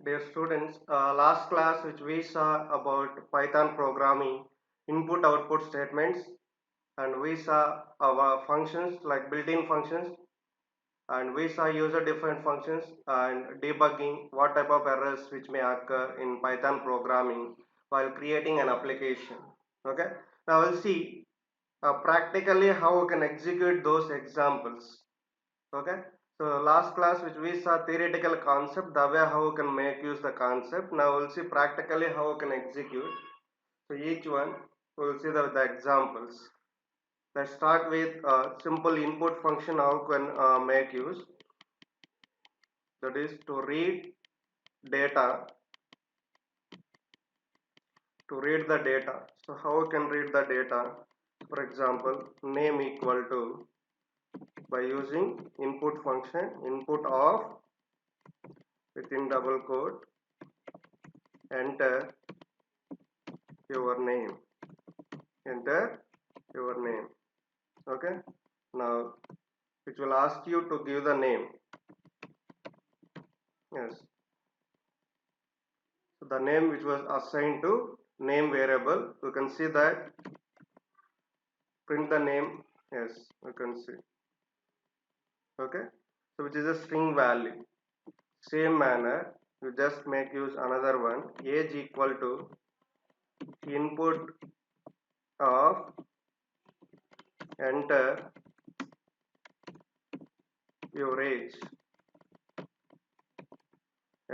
Dear students, last class which we saw about Python programming input output statements, and we saw our functions like built-in functions, and we saw user defined functions and debugging what type of errors which may occur in Python programming while creating an application. Okay, now we'll see practically how we can execute those examples. Okay, so last class which we saw theoretical concept, the way how we can make use the concept. Now we'll see practically how we can execute. So each one we'll see the examples. Let's start with a simple input function how we can make use, that is to read data, to read the data. So how we can read the data? For example, name equal to, by using input function, input of, within double quote, enter your name, enter your name. Okay, now it will ask you to give the name. Yes, so the name which was assigned to name variable, you can see that, print the name. Yes, you can see. Okay, so which is a string value. Same manner, you just make use another one, age equal to input of, enter your age,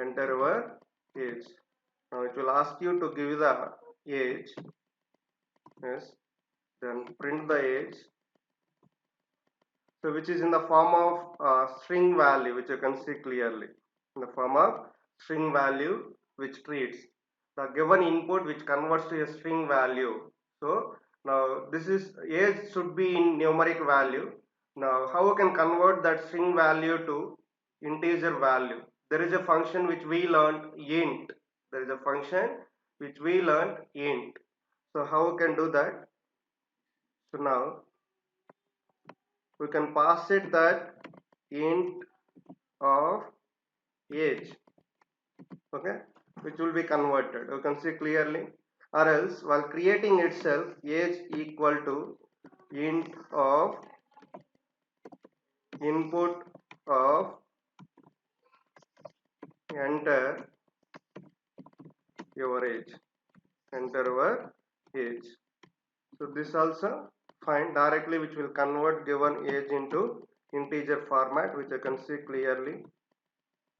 enter your age. Now it will ask you to give the age. Yes, then print the age, so which is in the form of string value, which you can see clearly, in the form of string value which treats the given input which converts to a string value. So now this is age should be in numeric value. Now how we can convert that string value to integer value? There is a function which we learned, int. There is a function which we learned, int. So how we can do that? So now we can pass it that int of age. Okay, which will be converted, you can see clearly. Or else while creating itself, age equal to int of input of, enter your age, enter your age. So this also fine directly, which will convert given age into integer format, which you can see clearly.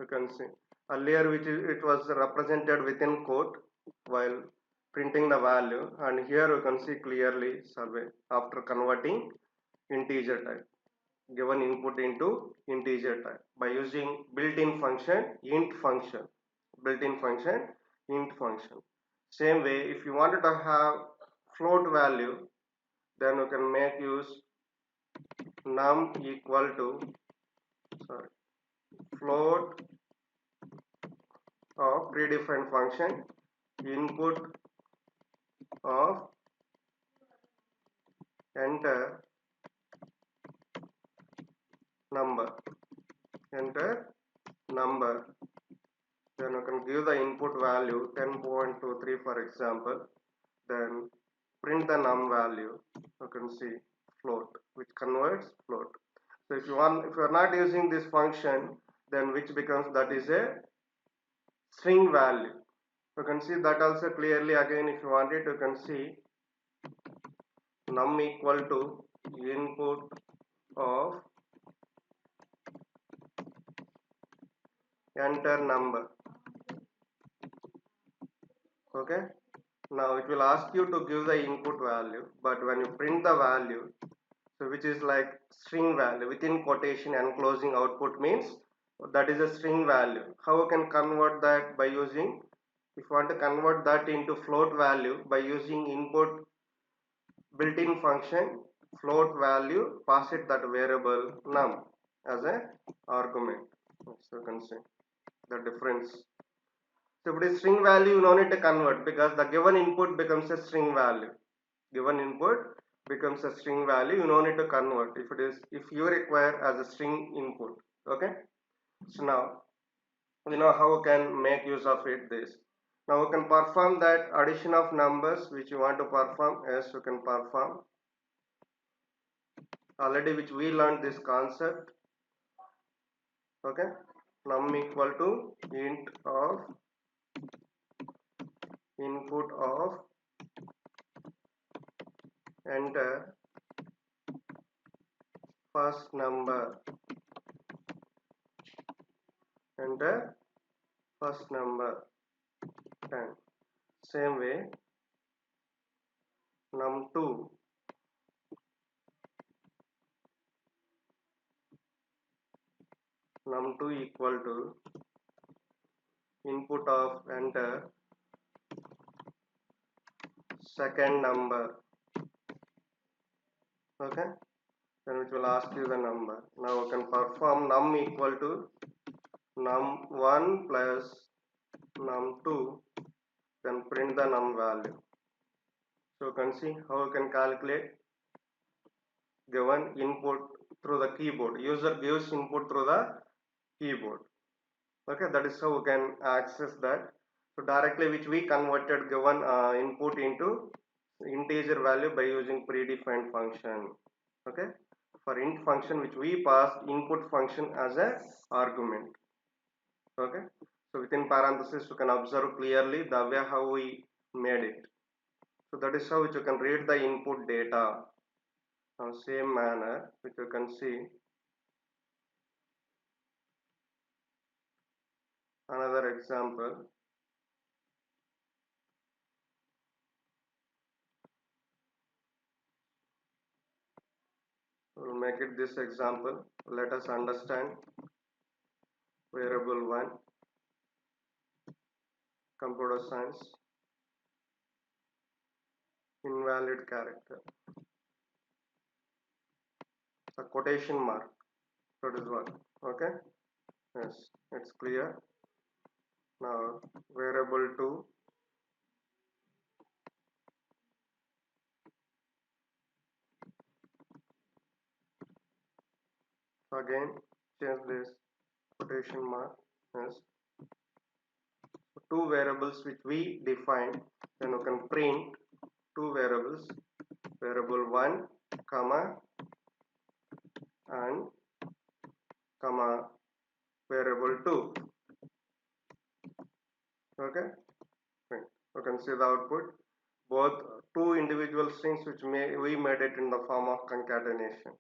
You can see earlier which it was represented within quote while printing the value, and here you can see clearly survey after converting integer type, given input into integer type by using built-in function, int function, built-in function, int function. Same way, if you wanted to have float value, then you can make use num equal to, sorry, float of predefined function, input of, enter number, enter number. Then you can give the input value 10.23 for example, then print the num value. You can see float, which converts float. So if you are not using this function, then which becomes, that is a string value. You can see that also clearly. Again, if you want it, you can see num equal to input of, enter number. Okay, now it will ask you to give the input value, but when you print the value, so which is like string value within quotation and closing output means that is a string value. How you can convert that? By using, if you want to convert that into float value, by using input built-in function float value, pass it that variable num as a argument. So you can see the difference. So if it is string value, you no need to convert because the given input becomes a string value. Given input becomes a string value, you no need to convert if you require as a string input. Okay, so now we know how we can make use of it. This now we can perform that addition of numbers which you want to perform. Yes, you can perform already, which we learned this concept. Okay, num equal to int of input of enter first number, enter first number 10. Same way num2 equal to input of enter second number. Okay, then which will ask you the number. Now we can perform num equal to num1 plus num2, then print the num value. So you can see how you can calculate given input through the keyboard. User gives input through the keyboard. Okay, that is how we can access that. So directly which we converted given input into integer value by using predefined function. Okay, for int function which we pass input function as a argument. Okay, so within parenthesis you can observe clearly the way how we made it. So that is how which you can read the input data. Now same manner which you can see another example. We'll make it this example. Let us understand variable 1, computer science, invalid character, a quotation mark. That is what. Okay, yes, it's clear. Now variable 2, again change this quotation mark. Yes, two variables which we define, then you can print two variables, variable 1 comma and comma variable 2. Okay, you can see the output, both two individual strings which we made it in the form of concatenation,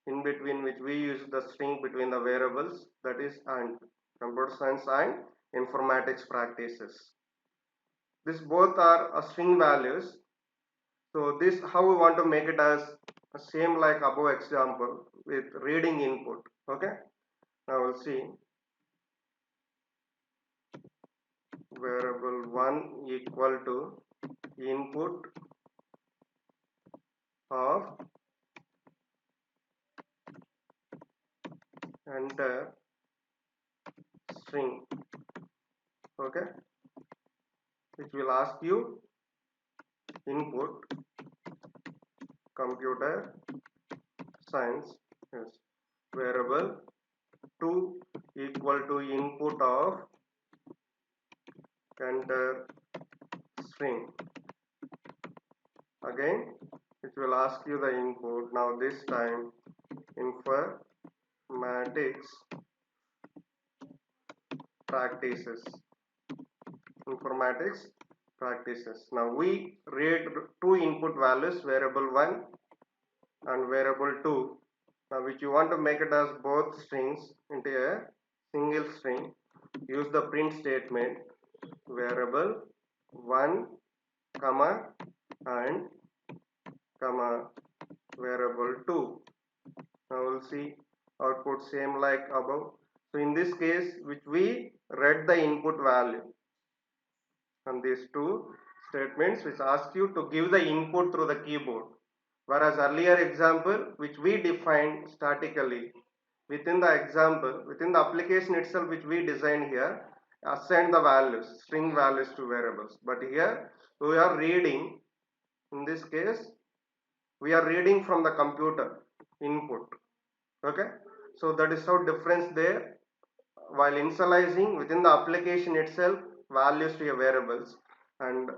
in between which we use the string between the variables, that is and computer science and informatics practices. This both are string values. So this how we want to make it as same like above example with reading input. Okay, now we'll see variable 1 equal to input of enter string. Okay, which will ask you input computer science. Yes, variable 2 equal to input of enter string. Again it will ask you the input. Now this time informatics practices. Informatics practices. Now we read two input values, variable 1 and variable 2. Now which you want to make it as both strings into a single string. Use the print statement variable 1 comma and comma variable 2. Now we'll see output same like above. So in this case which we read the input value on these two statements which ask you to give the input through the keyboard, whereas earlier example which we defined statically within the example, within the application itself which we designed here, assign the values, string values to variables. But here we are reading, in this case we are reading from the computer input. Okay, so that is how difference there. while initializing within the application itself values to your variables and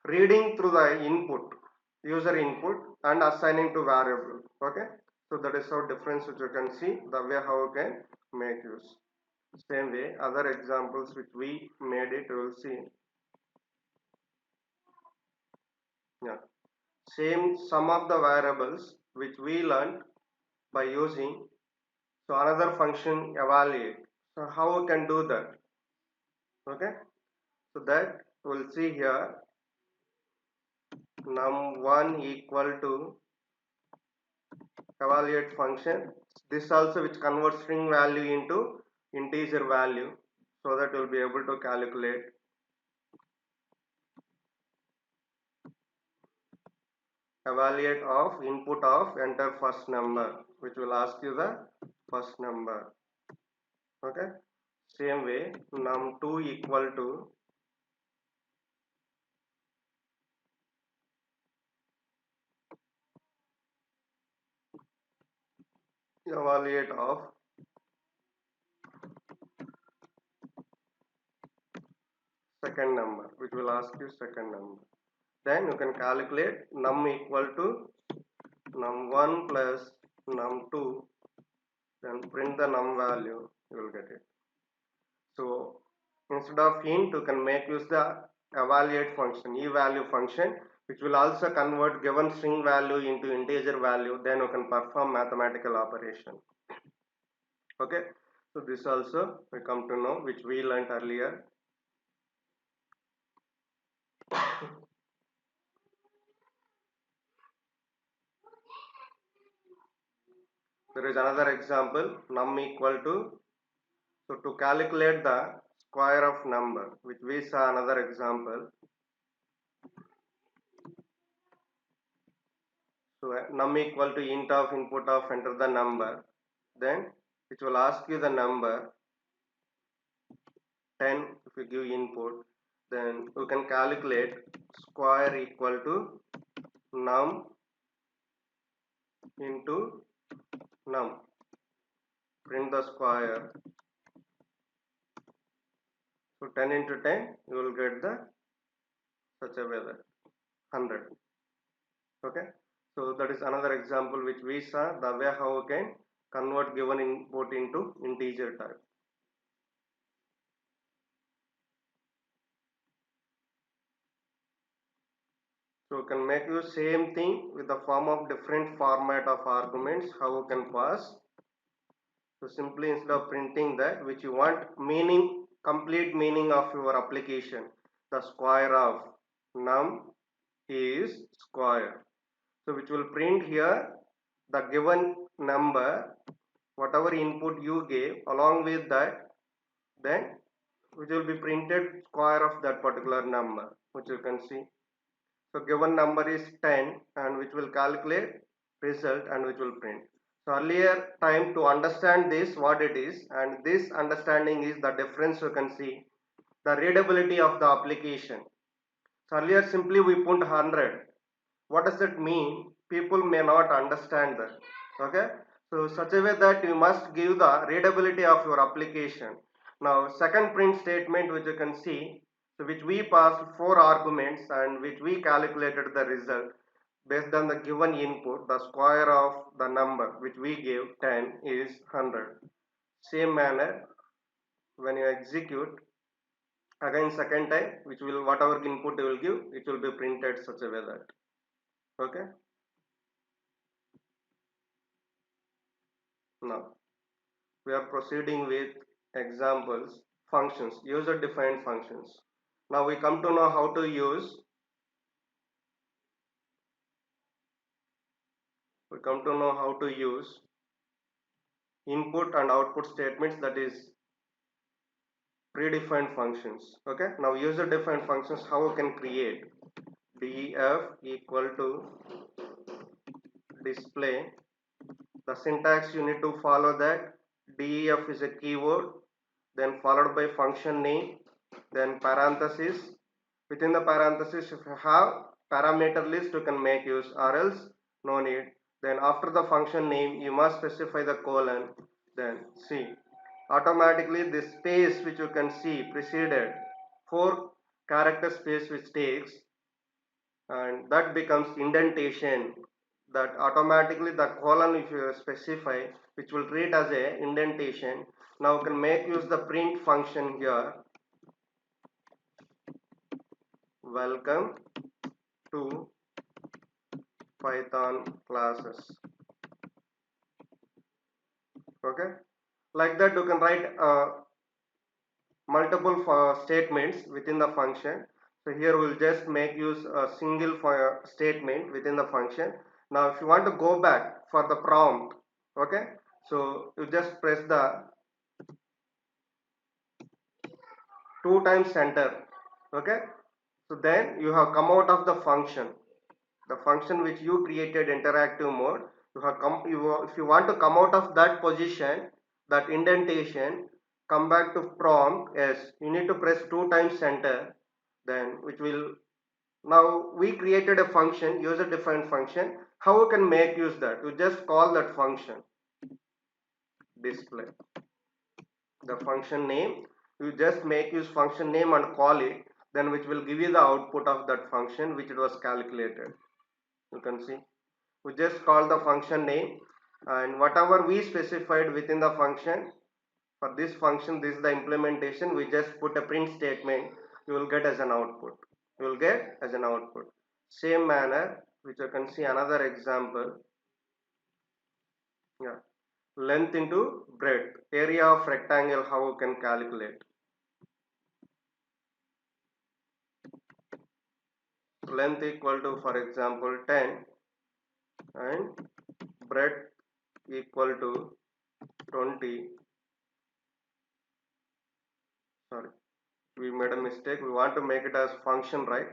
reading through the input, user input, and assigning to variable. Okay, so that is how difference which you can see the way how you can make use. Same way other examples which we made it, you will see. Yeah, same some of the variables which we learned by using, so another function evaluate. So how we can do that? Okay, so that we'll see here. Num1 equal to evaluate function, this also which converts string value into integer value, so that you'll be able to calculate evaluate of input of enter first number, which will ask you the first number. Okay, same way num2 equal to evaluate of second number, which will ask you second number. Then you can calculate num equal to num1 plus num2, then print the num value, you will get it. So instead of int, you can make use the evaluate function, evalue function, which will also convert given string value into integer value. Then you can perform mathematical operation. Okay, so this also we come to know, which we learned earlier. There is another example, num equal to, so to calculate the square of number, which we saw another example. So num equal to int of input of enter the number, then which will ask you the number 10. If you give input, then you can calculate square equal to num into num, print the square. So 10 into 10, you will get the such a way that 100. Okay, so that is another example which we saw the way how we can convert given input into integer type. So we can make use same thing with the form of different format of arguments, how we can pass. So simply instead of printing that which you want meaning, complete meaning of your application, the square of num is square. So which will print here the given number, whatever input you gave, along with that, then which will be printed square of that particular number, which you can see. So given number is 10, and which will calculate result and which will print. So earlier time to understand this what it is, and this understanding is the difference you can see, the readability of the application. So earlier simply we put 100. What does it mean? People may not understand that. Okay, so such a way that you must give the readability of your application. Now second print statement which you can see, so which we passed 4 arguments and which we calculated the result based on the given input, the square of the number which we gave 10 is 100. Same manner when you execute again second time, which will whatever input you will give, it will be printed such a way that. Okay, now we are proceeding with examples, functions, user defined functions. Now we come to know how to use, input and output statements, that is predefined functions. Okay, now user defined functions, how we can create. Def equal to display, the syntax you need to follow that def is a keyword, then followed by function name, then parenthesis. Within the parenthesis, if you have parameter list, you can make use, or else no need. Then after the function name, you must specify the colon, then C. automatically this space which you can see preceded 4 character space which takes, and that becomes indentation. That automatically the colon if you specify, which will treat as a indentation. Now you can make use the print function here. Welcome to Python classes. Okay, like that you can write multiple statements within the function. So here we'll just make use a single statement within the function. Now if you want to go back for the prompt, okay, so you just press the 2 times enter. Okay, so then you have come out of the function, the function which you created interactive mode. You have come, if you want to come out of that position, that indentation, come back to prompt. Yes, you need to press 2 times enter, then which will, now we created a function, user defined function. How you can make use that? You just call that function display, the function name. You just make use function name and call it, then which will give you the output of that function which it was calculated. You can see we just call the function name, and whatever we specified within the function, for this function this is the implementation, we just put a print statement. You will get as an output, you will get as an output. Same manner which you can see another example. Yeah, length into breadth, area of rectangle, how you can calculate. Length equal to, for example, 10 and breadth equal to 20. Sorry, we made a mistake. We want to make it as function, right?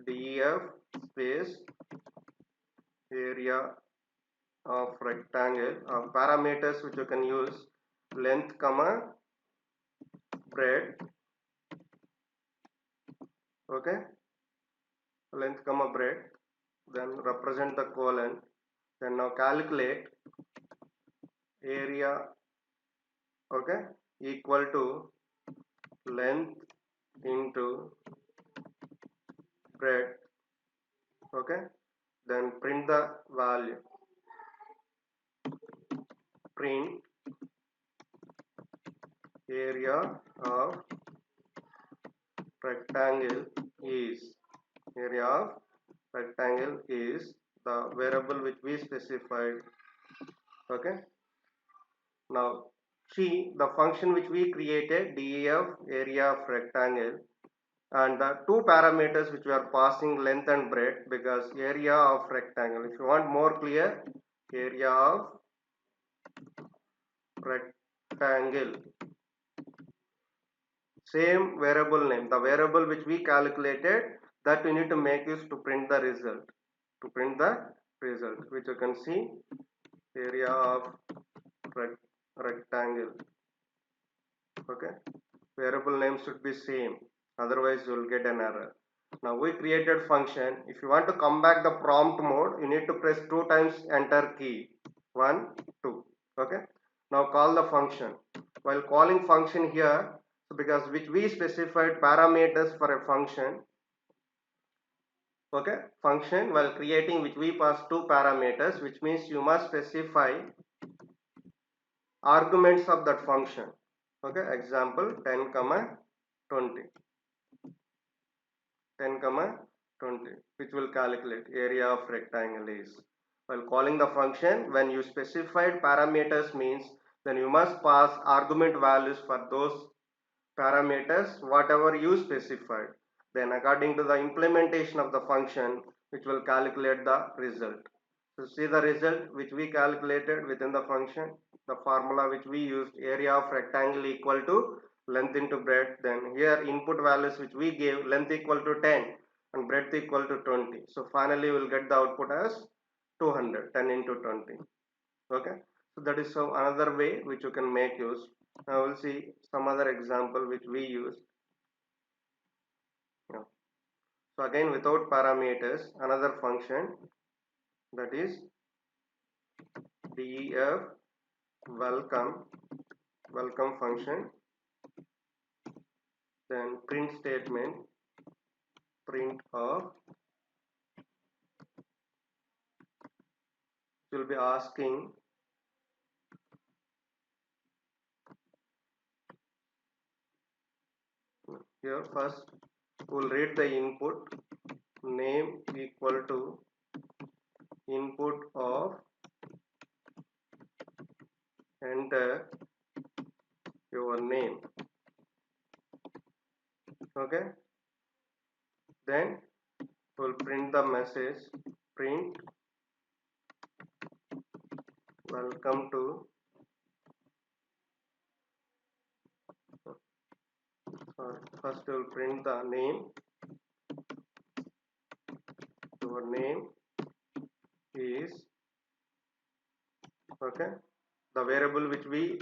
Def space area of rectangle, parameters which you can use length comma breadth. Okay, length comma breadth, then represent the colon, then now calculate area, okay, equal to length into breadth. Okay, then print the value, print area of rectangle is, area of rectangle is the variable which we specified. Okay, now see the function which we created, def area of rectangle, and the 2 parameters which we are passing length and breadth, because area of rectangle, if you want more clear, area of rectangle, same variable name, the variable which we calculated, that we need to make use to print the result, to print the result, which you can see area of rectangle. Okay, variable name should be same, otherwise you will get an error. Now we created function. If you want to come back the prompt mode, you need to press 2 times enter key, 1 2. Okay, now call the function. While calling function here, because which we specified parameters for a function, okay, function while creating which we pass 2 parameters, which means you must specify arguments of that function. Okay, example 10 comma 20, 10 comma 20, which will calculate area of rectangle is. While calling the function, when you specified parameters means, then you must pass argument values for those parameters whatever you specified. Then according to the implementation of the function, which will calculate the result. So see the result which we calculated within the function, the formula which we used, area of rectangle equal to length into breadth. Then here input values which we gave, length equal to 10 and breadth equal to 20. So finally we will get the output as 200, 10 into 20. Okay, so that is so another way which you can make use. Now we'll see some other example which we use. Yeah. So again without parameters, another function, that is def welcome welcome function, then print statement, print of, will be asking here. First we'll read the input, name equal to input of, enter your name. Okay, then we'll print the message, print welcome to, first we'll print the name, your name is, okay, the variable which we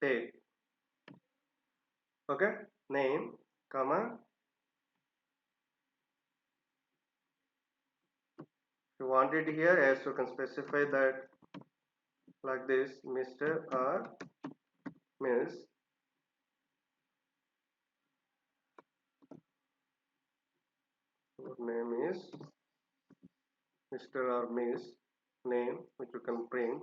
take, okay, name, comma, you want it here, as you can specify that like this, Mr. or Miss, your name is Mr. or Miss, name which you can print.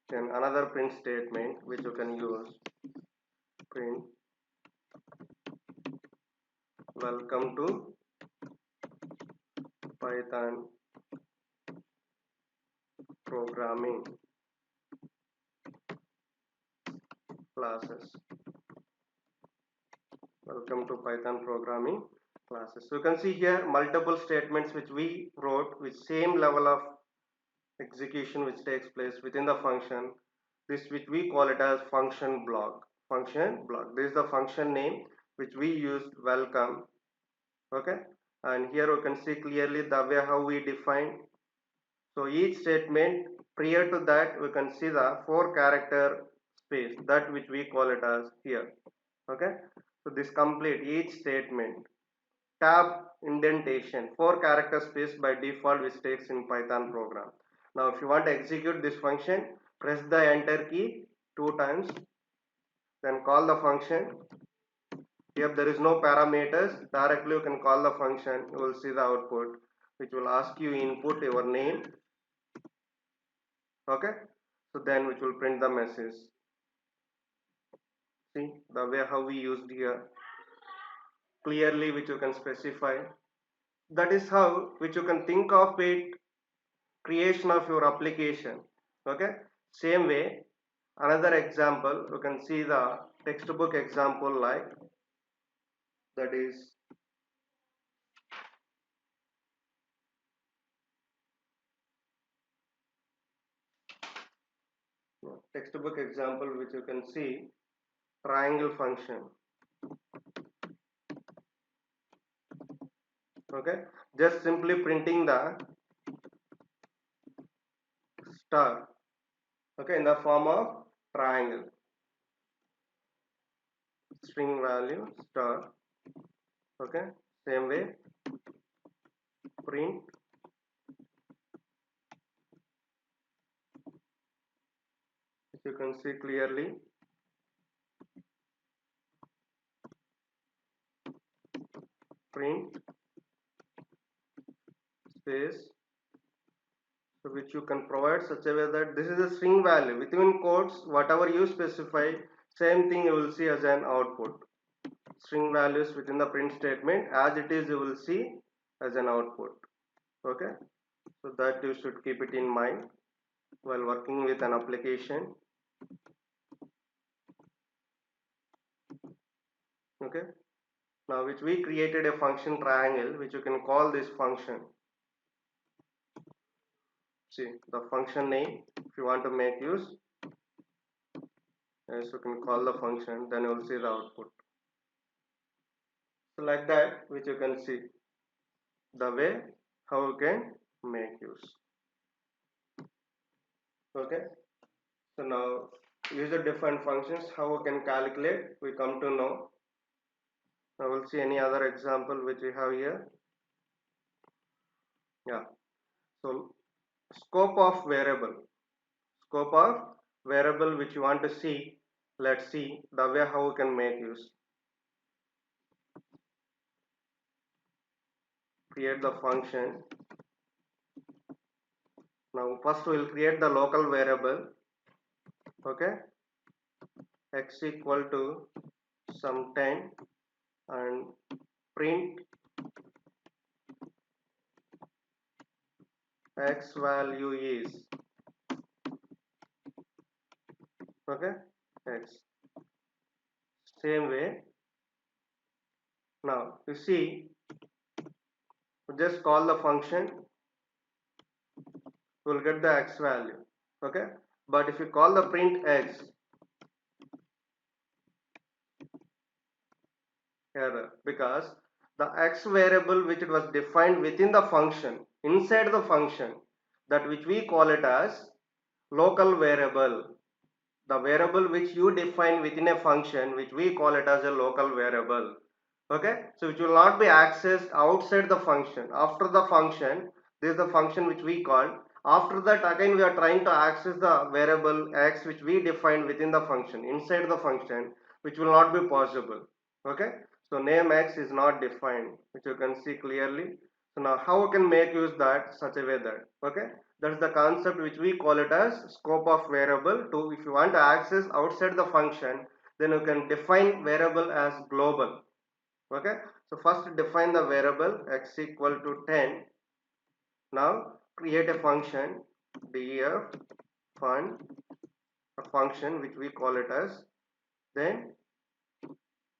Then another print statement which you can use, print welcome to Python programming classes, welcome to Python programming classes. So you can see here multiple statements which we wrote with same level of execution which takes place within the function, this which we call it as function block. Function block, this is the function name which we used, welcome. Okay, and here you can see clearly the way how we define. So each statement, prior to that we can see the 4-character space, that which we call it as here. Okay, so this complete each statement, tab indentation, 4-character space by default which takes in Python program. Now if you want to execute this function, press the enter key 2 times, then call the function. If there is no parameters, directly you can call the function, you will see the output which will ask you input your name. Okay, so then which will print the message. See the way how we used here, clearly which you can specify. That is how which you can think of it, creation of your application. Okay, same way another example you can see the textbook example, like that is textbook example which you can see, triangle function. Okay, just simply printing the star, okay, in the form of triangle, string value star. Okay, same way print if you can see clearly, print space, so which you can provide such a way that this is a string value within quotes, whatever you specify, same thing you will see as an output. String values within the print statement as it is, you will see as an output. Okay, so that you should keep it in mind while working with an application. Okay, now which we created a function triangle which you can call this function. See the function name, if you want to make use, yes, you can call the function, then you will see the output. So like that which you can see the way how you can make use. Okay, so now user defined functions, how we can calculate, we come to know. Now we'll see any other example which we have here. Yeah, so scope of variable, scope of variable which you want to see, let's see the way how we can make use. Create the function. Now first we will create the local variable. Okay, x equal to some 10 and print x value is, okay, x. Same way, now you see, just call the function, we'll get the x value. Okay, but if you call the print x, error, because the x variable which it was defined within the function, inside the function, that which we call it as local variable, the variable which you define within a function, which we call it as a local variable. Okay, so which will not be accessed outside the function. After the function, this is the function which we call. After that, again we are trying to access the variable x which we define within the function, inside the function, which will not be possible. Okay, so name x is not defined, which you can see clearly. So now how we can make use that such a way that, okay, that's the concept which we call it as scope of variable. To if you want to access outside the function, then you can define variable as global. Okay, so first define the variable x equal to 10. Now create a function def fun, a function which we call it as, then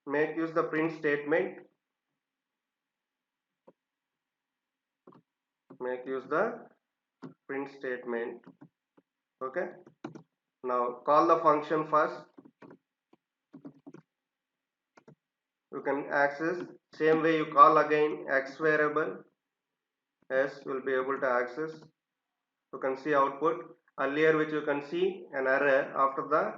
make use the print statement, make use the print statement. Okay, now call the function first, you can access same way you call again x variable, s will be able to access. You can see output earlier which you can see an error. After the,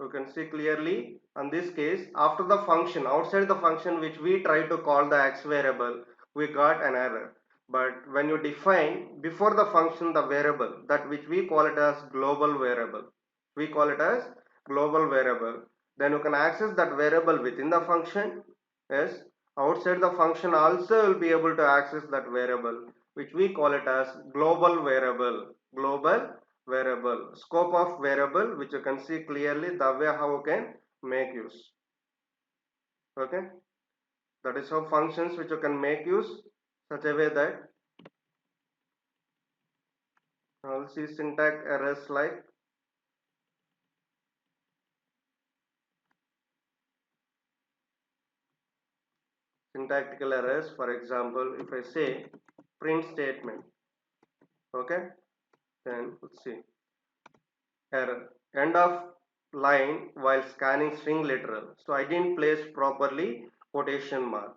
you can see clearly on this case, after the function, outside the function which we try to call the x variable, we got an error. But when you define before the function the variable, that which we call it as global variable, we call it as global variable, then you can access that variable within the function. Yes, outside the function also will be able to access that variable which we call it as global variable. Global variable, scope of variable, which you can see clearly the way how you can make use. Okay, that is how functions which you can make use such a way that I'll see syntax errors like syntactical errors. For example, if I say print statement, okay, then let's see error, end of line while scanning string literal, so I didn't place properly quotation mark,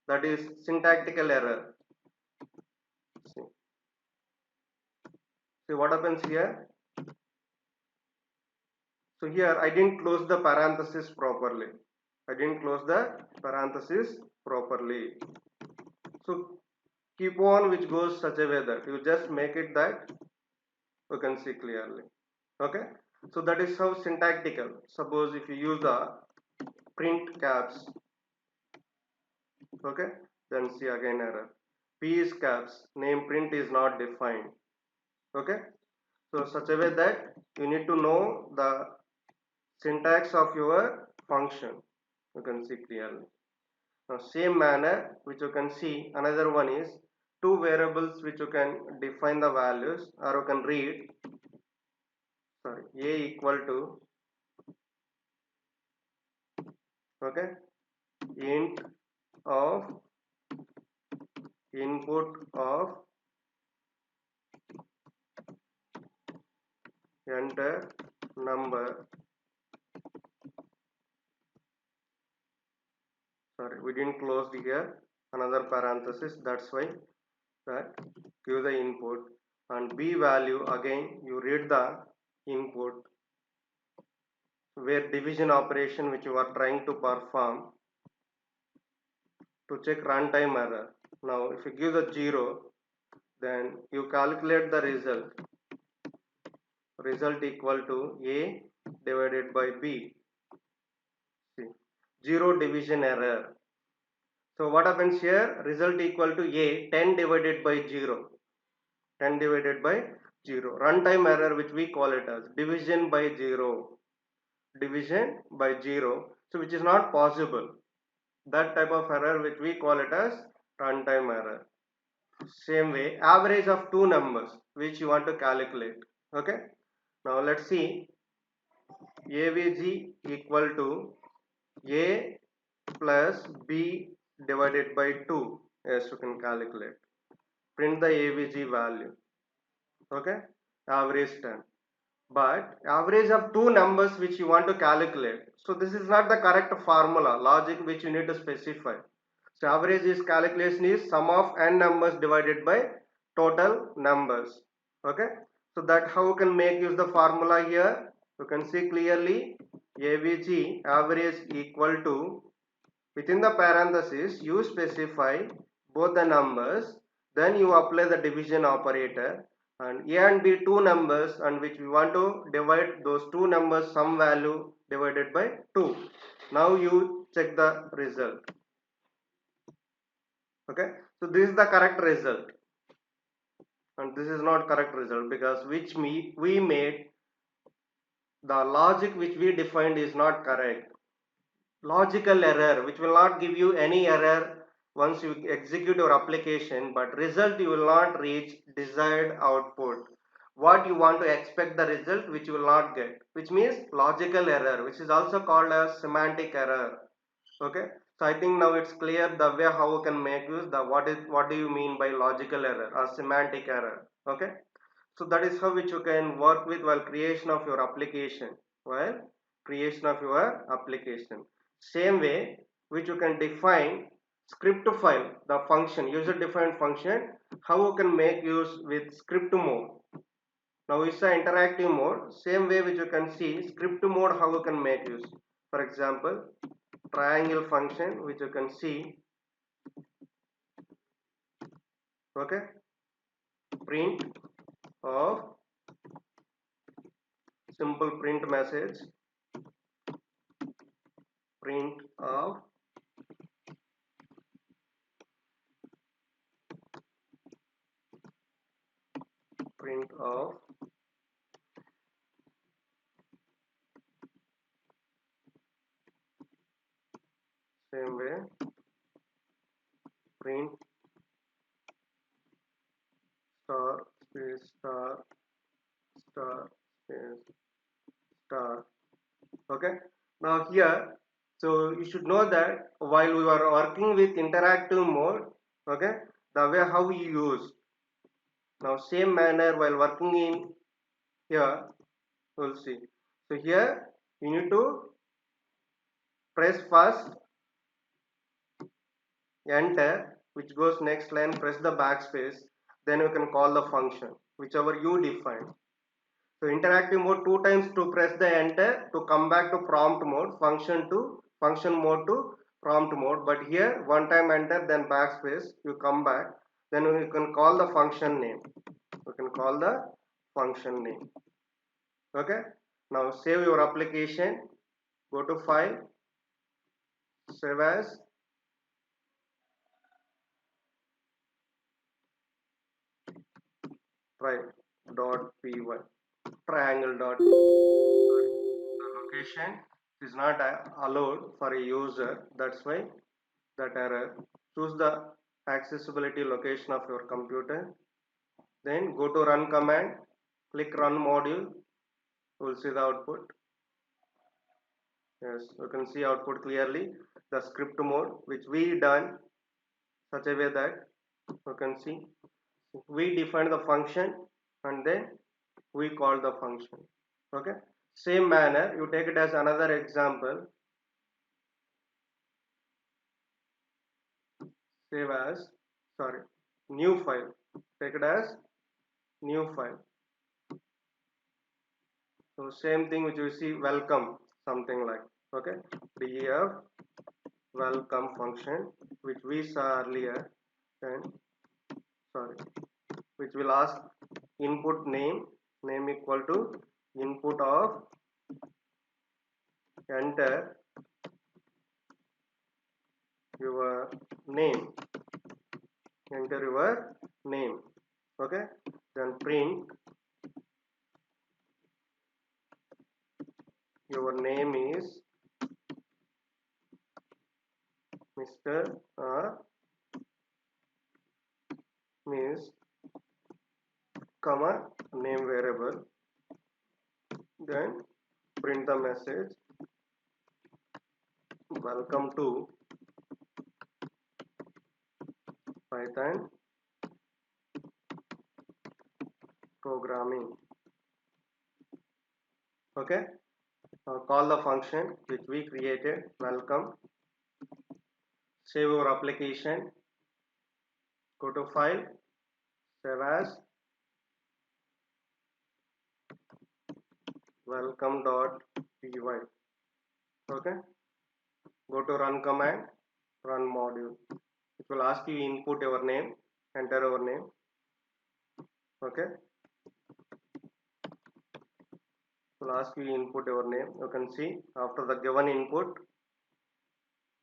that is syntactical error. See what happens here. So here I didn't close the parenthesis properly. I didn't close the parenthesis properly. So keep on which goes such a way that you just make it that you can see clearly. Okay. So that is how syntactical. Suppose if you use the print caps, okay, then see again error. P is caps, name print is not defined. Okay. So such a way that you need to know the syntax of your function, you can see clearly. Now same manner which you can see, another one is two variables which you can define the values, or you can read, sorry, a equal to, okay, int of input of enter number, sorry, we didn't close here, another parenthesis, that's why that give the input, and b value again you read the input where division operation which you are trying to perform to check runtime error. Now if you give the 0, then you calculate the result equal to A divided by B. See, zero division error. So what happens here? Result equal to A, 10 divided by 0. 10 divided by 0. Runtime error, which we call it as division by 0. Division by 0. So which is not possible. That type of error which we call it as runtime error. Same way, average of two numbers which you want to calculate. Okay. Now let's see. AVG equal to A plus B divided by 2. Yes, you can calculate. Print the AVG value. Okay. Average 10. But average of two numbers which you want to calculate. So this is not the correct formula, logic which you need to specify. So average is calculation is sum of n numbers divided by total numbers. Okay. So that how you can make use the formula here. You can see clearly AVG average equal to, within the parenthesis you specify both the numbers, then you apply the division operator, and A and B two numbers and which we want to divide those two numbers sum value divided by 2. Now you check the result. Okay, so this is the correct result and this is not correct result because we made the logic which we defined is not correct. Logical error which will not give you any error once you execute your application, but result you will not reach desired output what you want to expect the result which you will not get, which means logical error, which is also called as semantic error. Okay, so I think now it's clear the way how we can make use the what do you mean by logical error or semantic error. Okay, so that is how which you can work with while creation of your application. While creation of your application. Same way which you can define script file, the function, user defined function, how you can make use with script mode. Now it's an interactive mode. Same way which you can see script mode how you can make use. For example, triangle function which you can see. Okay, print of simple print message, print of print of same way print star space star star space star. Okay, now here, so you should know that while we are working with interactive mode, okay, the way how we use, now same manner while working in here we'll see. So here you need to press first enter, which goes next line, press the backspace, then you can call the function whichever you define. So interactive mode two times to press the enter to come back to prompt mode, function mode to prompt mode, but here one time enter then backspace you come back, then you can call the function name. You can call the function name. Okay, now save your application, go to file, save as, try.py, triangle dot. The location is not allowed for a user, that's why that error. Choose the accessibility location of your computer, then go to run command, click run module, you will see the output. Yes, you can see output clearly, the script mode which we done such a way that you can see we define the function and then we call the function. Okay, same manner you take it as another example, save as, sorry, new file, take it as new file. So same thing which you see welcome, something like, okay, def welcome function which we saw earlier, and sorry, which will ask input name equal to input of enter your name, enter your name. Okay, then print your name is Mr. or Miss, comma name variable, then print the message welcome to Python programming. Okay, call the function which we created, welcome, save our application, go to file, save as welcome.py. Okay, go to run command, run module. It will ask you input your name, enter your name. Okay, it will ask you input your name. You can see after the given input,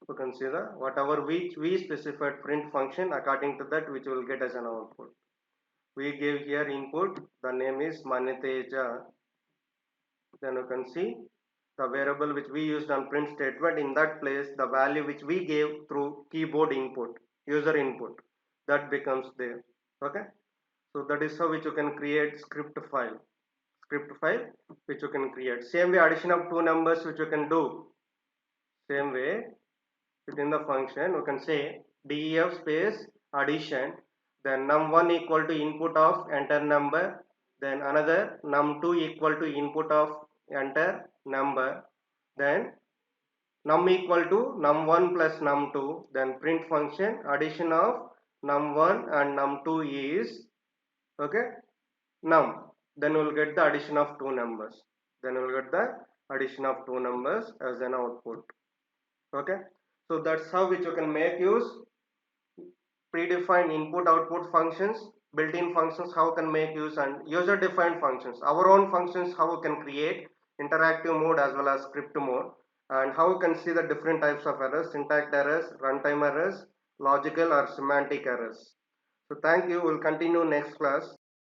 you can see the whatever which we specified print function, according to that which will get as an output. We gave here input, the name is Maniteja. Then you can see the variable which we used on print statement, in that place the value which we gave through keyboard input, user input, that becomes there. Okay, so that is how which you can create script file which you can create. Same way addition of two numbers which you can do. Same way within the function you can say def space addition, then num1 equal to input of enter number, then another num2 equal to input of enter number, then num equal to num1 plus num2, then print function addition of num1 and num2 is okay num, then we'll get the addition of two numbers, as an output. Okay, so that's how which you can make use predefined input output functions, built-in functions how can make use, and user defined functions, our own functions how we can create interactive mode as well as script mode, and how we can see the different types of errors, syntax errors, runtime errors, logical or semantic errors. So thank you, we'll continue next class.